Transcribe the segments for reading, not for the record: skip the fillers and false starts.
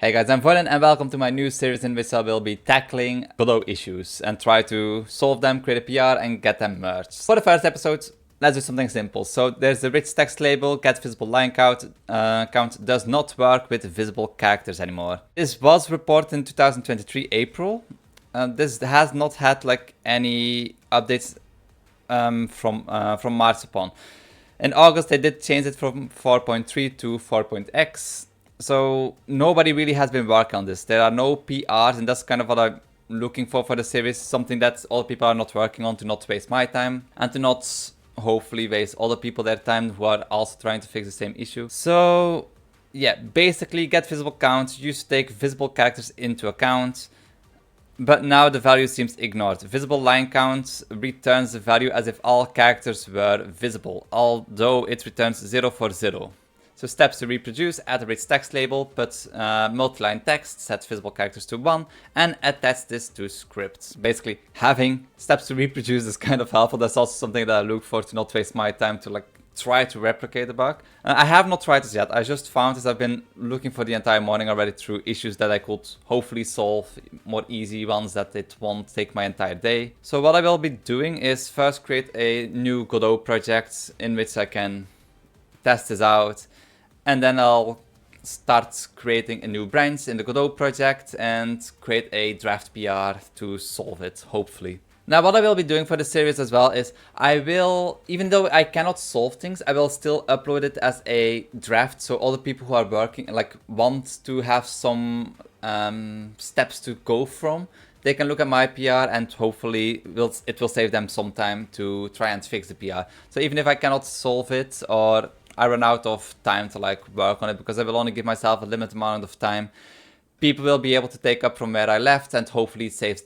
Hey guys, I'm Volen and welcome to my new series in which I will be tackling Godot issues and try to solve them, create a PR and get them merged. For the first episode, let's do something simple. So there's the rich text label, get visible line count does not work with visible characters anymore. This was reported in 2023 April. This has not had like any updates from March upon. In August they did change it from 4.3 to 4.x. So nobody really has been working on this. There are no PRs, and that's kind of what I'm looking for the series. Something that all people are not working on, to not waste my time and to not hopefully waste other people their time who are also trying to fix the same issue. So yeah, basically get visible count, used to take visible characters into account. But now the value seems ignored. Visible line count returns the value as if all characters were visible, although it returns 0 for 0. So steps to reproduce, add a rich text label, put multi-line text, set visible characters to 1, and attach this to scripts. Basically, having steps to reproduce is kind of helpful. That's also something that I look for to not waste my time to like try to replicate the bug. I have not tried this yet. I just found this. I've been looking for the entire morning already through issues that I could hopefully solve, more easy ones that it won't take my entire day. So what I will be doing is first create a new Godot project in which I can test this out. And then I'll start creating a new branch in the Godot project and create a draft PR to solve it, hopefully. Now what I will be doing for the series as well is I will, even though I cannot solve things, I will still upload it as a draft. So all the people who are working, like want to have some steps to go from, they can look at my PR and hopefully it will save them some time to try and fix the PR. So even if I cannot solve it or I run out of time to like work on it, because I will only give myself a limited amount of time, people will be able to take up from where I left and hopefully save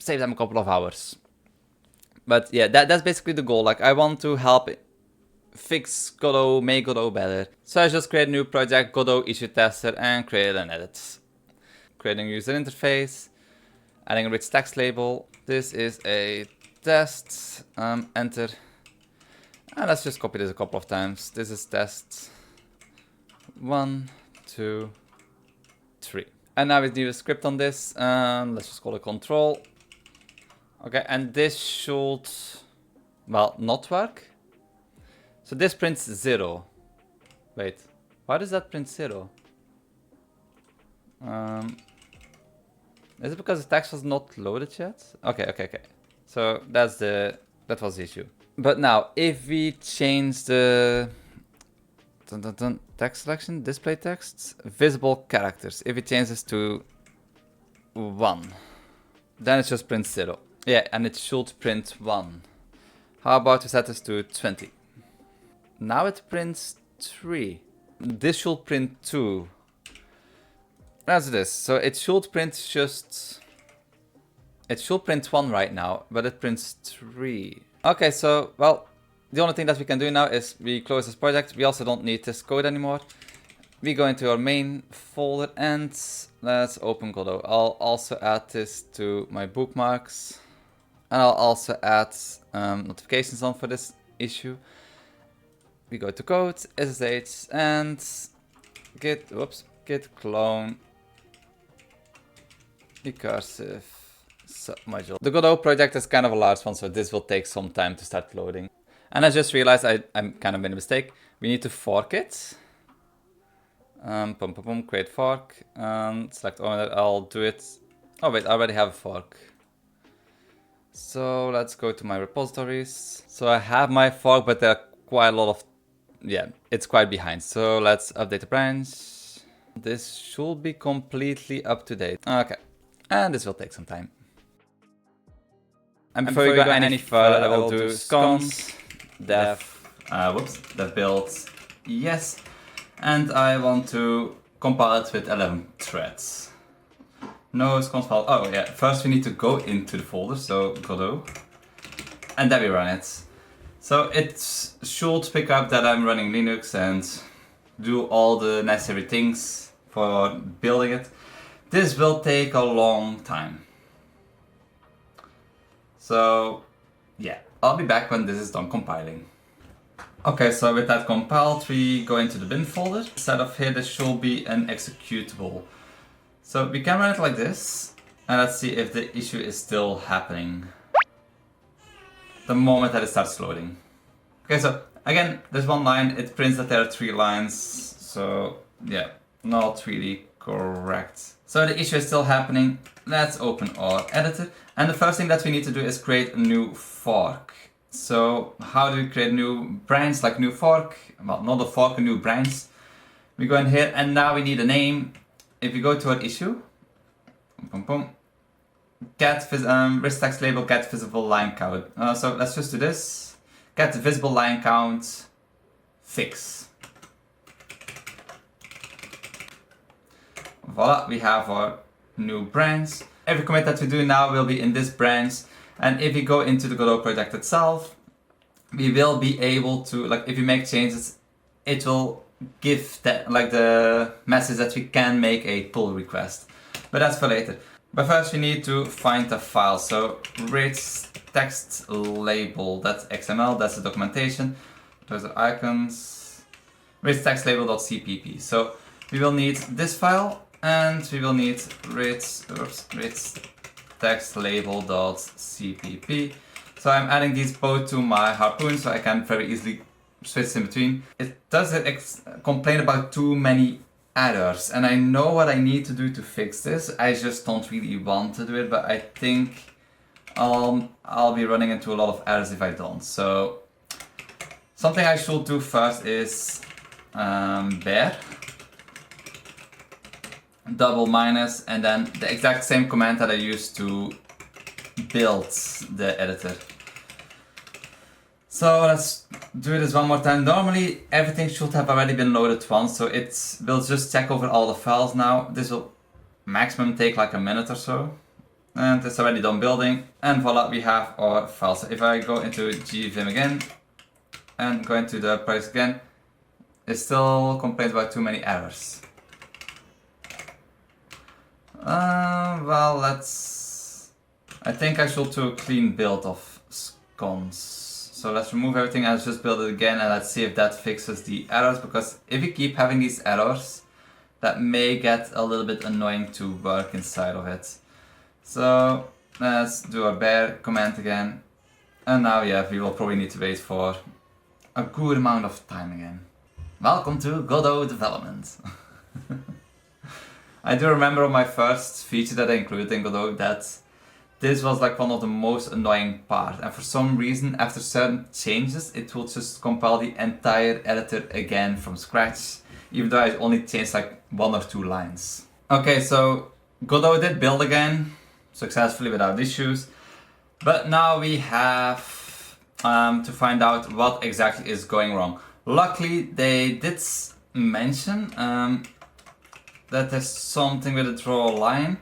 them a couple of hours. But yeah, that's basically the goal. Like I want to help fix Godot, make Godot better. So I just create a new project, Godot issue tester, and create an edit. Creating a user interface, adding a rich text label. This is a test, enter. And let's just copy this a couple of times. This is test 1, 2, 3. And now we need a script on this. Let's just call it control. Okay, and this should, well, not work. So this prints 0. Wait, why does that print 0? Is it because the text was not loaded yet? Okay. So that was the issue. But now, if we change the text selection, display text, visible characters, if we change this to 1, then it just prints 0. Yeah, and it should print 1. How about we set this to 20? Now it prints 3. This should print 2. That's this. So it should print it should print 1 right now, but it prints 3. Okay, so, well, the only thing that we can do now is we close this project. We also don't need this code anymore. We go into our main folder and let's open Godot. I'll also add this to my bookmarks. And I'll also add notifications on for this issue. We go to code, SSH, and git clone recursive submodule. The Godot project is kind of a large one, so this will take some time to start loading. And I just realized I'm kind of made a mistake. We need to fork it. Create fork. Select owner. I'll do it. Oh wait, I already have a fork. So let's go to my repositories. So I have my fork, but there are quite a lot of, yeah, it's quite behind. So let's update the branch. This should be completely up to date. Okay, and this will take some time. And before we go any further, I will do sconce dev build yes, and I want to compile it with 11 threads. No sconce file. Oh yeah, first we need to go into the folder, so Godot, and then we run it. So it should pick up that I'm running Linux and do all the necessary things for building it. This will take a long time. So yeah, I'll be back when this is done compiling. Okay, so with that compiled, we go into the bin folder. Instead of here, there should be an executable. So we can run it like this, and let's see if the issue is still happening the moment that it starts loading. Okay, so again, there's one line, it prints that there are 3 lines, so yeah, not really correct. So the issue is still happening. Let's open our editor, and the first thing that we need to do is create a new fork. So how do we create a new branch, like new fork? Well, not a fork, a new branch. We go in here, and now we need a name. If we go to our issue, get RichTextLabel get visible line count. So let's just do this. Get the visible line count fix. Voila, we have our new branch. Every commit that we do now will be in this branch. And if we go into the Godot project itself, we will be able to, like, if we make changes, it will give that, like, the message that we can make a pull request. But that's for later. But first we need to find the file. So RichTextLabel.xml, that's the documentation. Those are icons. RichTextLabel.cpp. So we will need this file, and we will need RichTextLabel.cpp. So I'm adding these both to my harpoon so I can very easily switch in between. It does complain about too many errors, and I know what I need to do to fix this. I just don't really want to do it, but I think I'll be running into a lot of errors if I don't. So something I should do first is bear double minus, and then the exact same command that I used to build the editor. So let's do this one more time. Normally everything should have already been loaded once, so it will just check over all the files now. This will maximum take like a minute or so. And it's already done building, and voila, we have our file. So if I go into gvim again and go into the project again, it still complains about too many errors. Well, I think I should do a clean build of scones. So let's remove everything and just build it again, and let's see if that fixes the errors, because if we keep having these errors, that may get a little bit annoying to work inside of it. So let's do a bear command again, and now yeah, we will probably need to wait for a good amount of time again. Welcome to Godot development. I do remember on my first feature that I included in Godot that this was like one of the most annoying parts, and for some reason after certain changes it will just compile the entire editor again from scratch, even though I only changed like 1 or 2 lines. Okay, so Godot did build again successfully without issues, but now we have to find out what exactly is going wrong. Luckily they did mention that there's something with the draw line.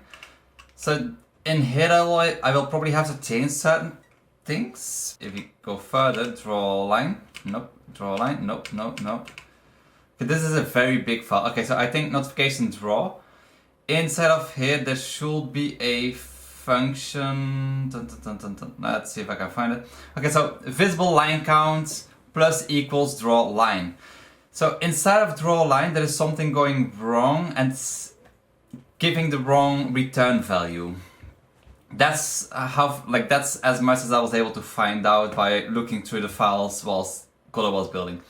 So in here I will probably have to change certain things. If we go further, draw line, nope, draw line, nope, nope, nope. Okay, this is a very big file. Okay, so I think notification draw. Inside of here there should be a function. Let's see if I can find it. Okay, so visible line count plus equals draw line. So inside of draw line there is something going wrong and it's giving the wrong return value. That's that's as much as I was able to find out by looking through the files whilst Godot was building.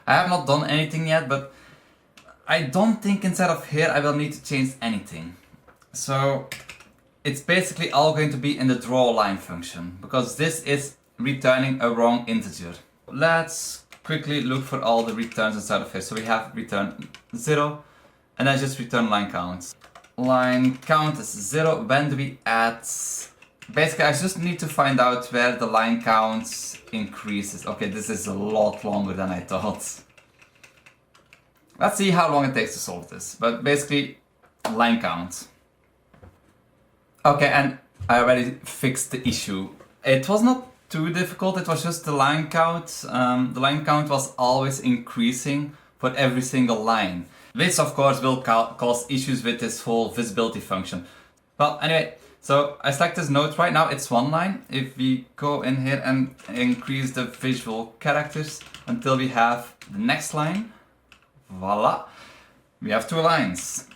I have not done anything yet, but I don't think inside of here I will need to change anything. So it's basically all going to be in the draw line function, because this is returning a wrong integer. Let's quickly look for all the returns inside of here. So we have return 0, and then just return line count. Line count is 0. When do we add? Basically I just need to find out where the line count increases. Okay, this is a lot longer than I thought. Let's see how long it takes to solve this, but basically line count. Okay, and I already fixed the issue. It was not too difficult, it was just the line count. The line count was always increasing for every single line, which of course will cause issues with this whole visibility function. Well, anyway, so I select this node. Right now it's 1 line. If we go in here and increase the visual characters until we have the next line, voila, we have 2 lines.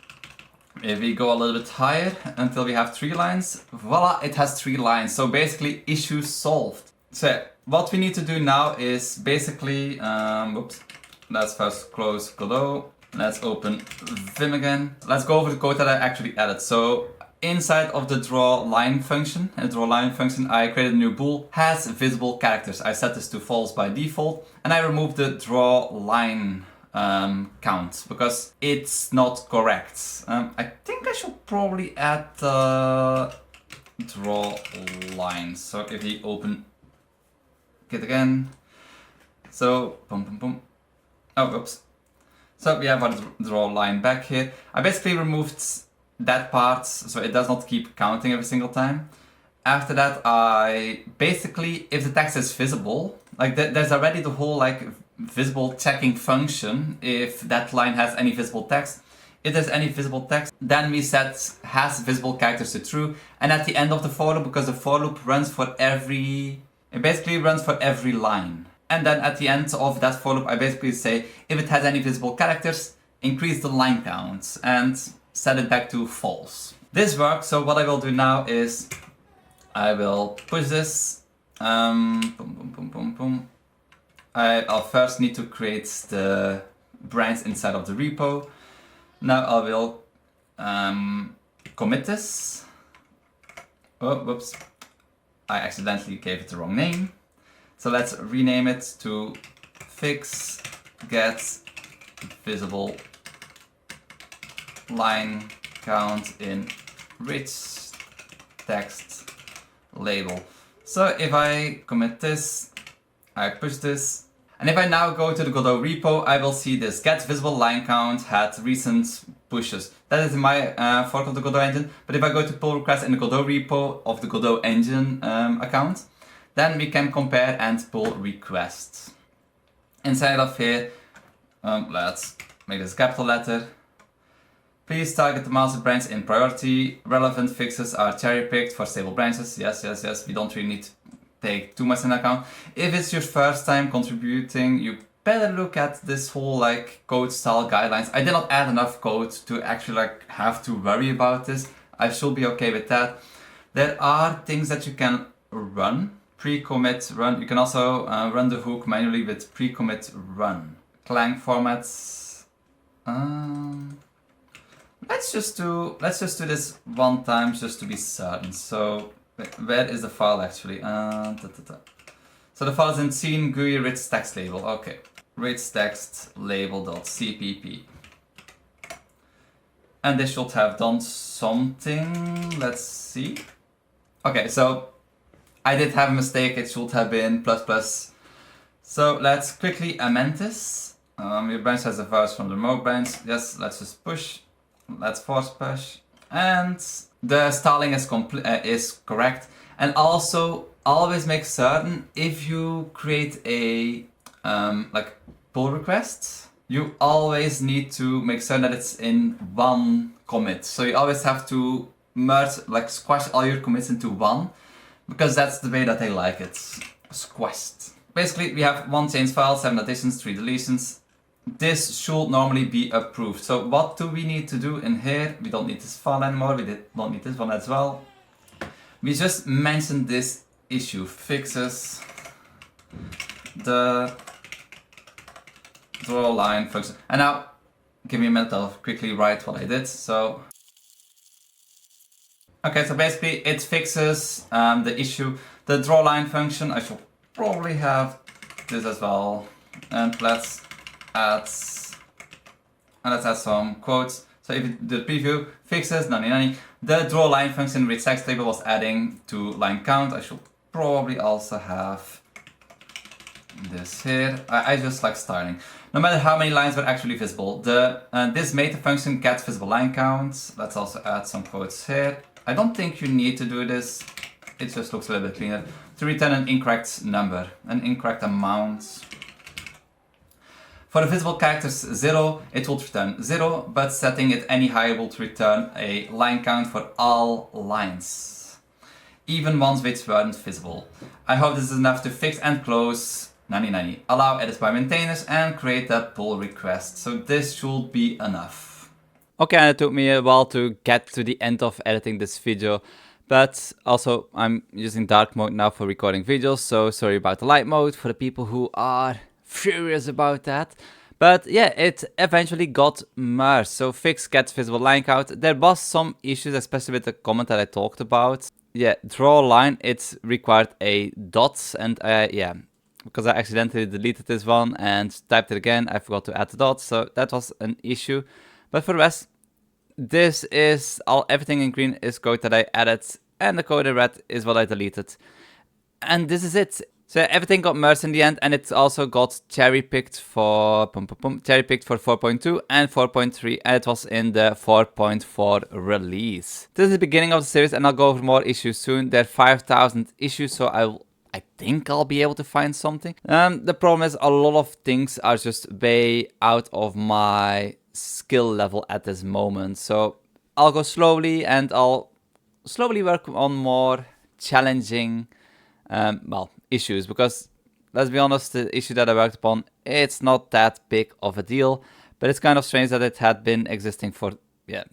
If we go a little bit higher until we have 3 lines, voila, it has 3 lines. So basically, issue solved. So what we need to do now is basically, let's first close Godot. Let's open Vim again. Let's go over the code that I actually added. So inside of the draw line function, I created a new bool, has visible characters. I set this to false by default, and I removed the draw line count because it's not correct. I think I should probably add the draw line. So if you open it again, so boom, boom, boom. Oh, oops. So we have our draw line back here. I basically removed that part so it does not keep counting every single time. After that, I basically, if the text is visible, like there's already the whole like visible checking function if that line has any visible text. If there's any visible text, then we set has visible characters to true. And at the end of the for loop, because the for loop runs for every, it basically runs for every line. And then at the end of that for loop, I basically say if it has any visible characters, increase the line count and set it back to false. This works, so what I will do now is I will push this. Boom, boom, boom, boom, boom. I'll first need to create the branch inside of the repo. Now I will commit this. Oh, whoops. I accidentally gave it the wrong name. So let's rename it to fix get visible line count in rich text label. So if I commit this, I push this, and if I now go to the Godot repo, I will see this get visible line count had recent pushes. That is in my fork of the Godot engine, but if I go to pull request in the Godot repo of the Godot engine account, then we can compare and pull requests. Inside of here, let's make this capital letter. Please target the master branch in priority. Relevant fixes are cherry-picked for stable branches. Yes, yes, yes. We don't really need to take too much into account. If it's your first time contributing, you better look at this whole like code style guidelines. I did not add enough code to actually like have to worry about this. I should be okay with that. There are things that you can run. Pre-commit run. You can also run the hook manually with pre-commit run. Clang formats. Let's just do this one time just to be certain. So where is the file actually? So the file is in scene GUI RichTextLabel. Okay, RichTextLabel.cpp. And this should have done something. Let's see. Okay, so I did have a mistake. It should have been ++. So let's quickly amend this. Your branch has a verse from the remote branch. Yes, let's just push. Let's force push. And the styling is correct. And also always make certain if you create a like pull request, you always need to make certain that it's in one commit. So you always have to merge, like squash all your commits into one, because that's the way that they like it, squashed. Basically, we have 1 change file, 7 additions, 3 deletions. This should normally be approved. So what do we need to do in here? We don't need this file anymore. We don't need this one as well. We just mentioned this issue, fixes the draw line function. And now, give me a minute, I'll quickly write what I did. So, okay, so basically it fixes the issue, the draw line function. I should probably have this as well. And let's add some quotes. So if you do the preview, fixes, nani. The draw line function which RichTextLabel was adding to line count. I should probably also have this here. I just like styling. No matter how many lines were actually visible, this meta function gets visible line count. Let's also add some quotes here. I don't think you need to do this. It just looks a little bit cleaner. To return an incorrect number, an incorrect amount. For the visible characters 0, it will return 0, but setting it any higher will return a line count for all lines, even ones which weren't visible. I hope this is enough to fix and close nani. Allow edits by maintainers and create that pull request. So this should be enough. Okay, and it took me a while to get to the end of editing this video, but also I'm using dark mode now for recording videos, so sorry about the light mode for the people who are furious about that. But yeah, it eventually got merged, so fix gets visible line count. There was some issues, especially with the comment that I talked about. Yeah, draw a line, it required a dot, and yeah, because I accidentally deleted this one and typed it again, I forgot to add the dot, so that was an issue. But for the rest, this is everything in green is code that I added, and the code in red is what I deleted. And this is it. So everything got merged in the end, and it also got cherry picked for 4.2 and 4.3, and it was in the 4.4 release. This is the beginning of the series, and I'll go over more issues soon. There are 5,000 issues, so I think I'll be able to find something. The problem is a lot of things are just way out of my skill level at this moment. So I'll go slowly, and I'll slowly work on more challenging well, issues, because let's be honest, the issue that I worked upon, it's not that big of a deal, but it's kind of strange that it had been existing for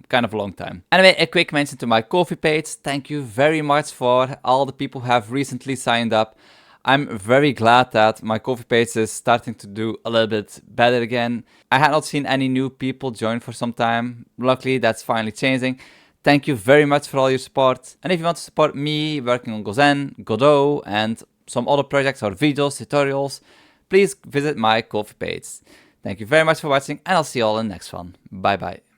kind of a long time. Anyway, a quick mention to my Ko-fi page. Thank you very much for all the people who have recently signed up. I'm very glad that my Ko-fi page is starting to do a little bit better again. I had not seen any new people join for some time. Luckily, that's finally changing. Thank you very much for all your support. And if you want to support me working on Godot, and some other projects or videos, tutorials, please visit my Ko-fi page. Thank you very much for watching, and I'll see you all in the next one. Bye bye.